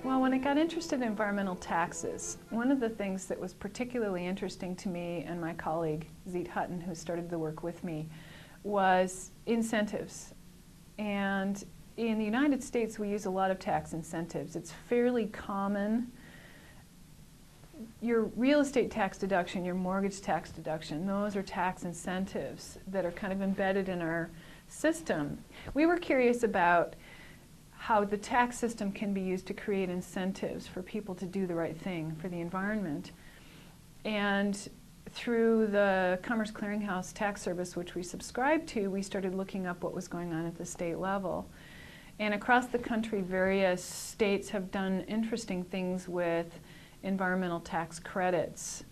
Well, when I got interested in environmental taxes, one of the things that was particularly interesting to me and my colleague, Zeet Hutton, who started the work with me, was incentives. And in the United States, we use a lot of tax incentives. It's fairly common. Your real estate tax deduction, your mortgage tax deduction, those are tax incentives that are kind of embedded in our system. We were curious about how the tax system can be used to create incentives for people to do the right thing for the environment. And through the Commerce Clearinghouse Tax Service, which we subscribed to, we started looking up what was going on at the state level. And across the country, various states have done interesting things with environmental tax credits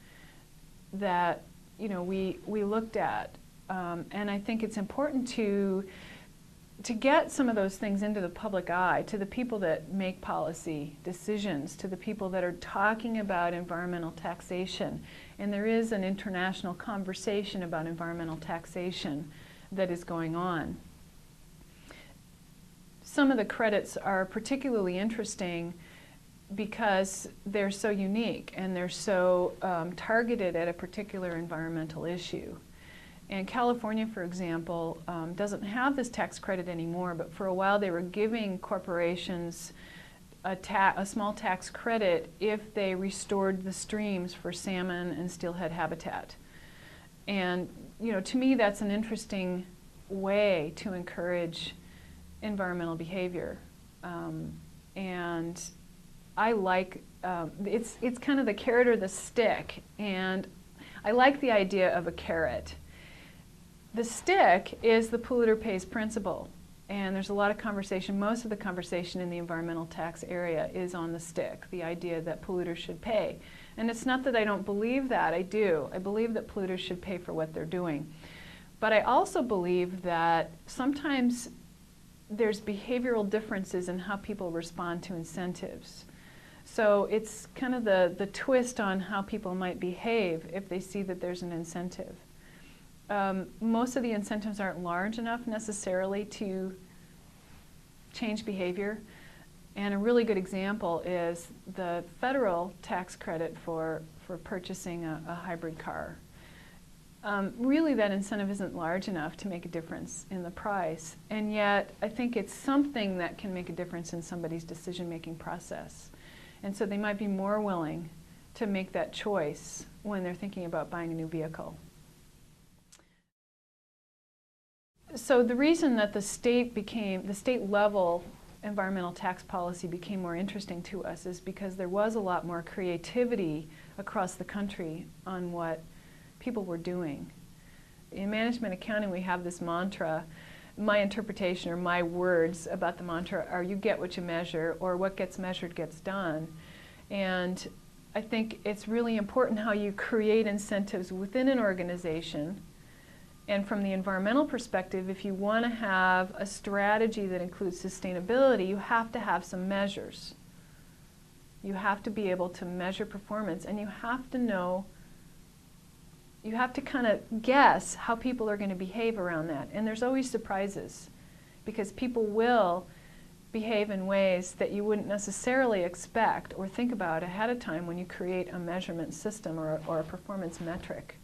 that we looked at. And I think it's important to get some of those things into the public eye, to the people that make policy decisions, to the people that are talking about environmental taxation. And there is an international conversation about environmental taxation that is going on. Some of the credits are particularly interesting because they're so unique and they're so targeted at a particular environmental issue. And California, for example, doesn't have this tax credit anymore, but for a while they were giving corporations a small tax credit if they restored the streams for salmon and steelhead habitat. And to me that's an interesting way to encourage environmental behavior. And I like, it's kind of the carrot or the stick, and I like the idea of a carrot. The stick is the polluter pays principle, and there's a lot of conversation, most of the conversation in the environmental tax area is on the stick, the idea that polluters should pay. And it's not that I don't believe that, I do. I believe that polluters should pay for what they're doing. But I also believe that sometimes there's behavioral differences in how people respond to incentives. So it's kind of the twist on how people might behave if they see that there's an incentive. Most of the incentives aren't large enough necessarily to change behavior. And a really good example is the federal tax credit for purchasing a hybrid car. Really that incentive isn't large enough to make a difference in the price. And yet I think it's something that can make a difference in somebody's decision-making process. And so they might be more willing to make that choice when they're thinking about buying a new vehicle. So the reason that the state level environmental tax policy became more interesting to us is because there was a lot more creativity across the country on what people were doing. In management accounting, we have this mantra. My interpretation or my words about the mantra are you get what you measure, or what gets measured gets done. And I think it's really important how you create incentives within an organization. And from the environmental perspective, if you want to have a strategy that includes sustainability, you have to have some measures. You have to be able to measure performance, and you have to know, you have to kind of guess how people are going to behave around that. And there's always surprises, because people will behave in ways that you wouldn't necessarily expect or think about ahead of time when you create a measurement system or a performance metric.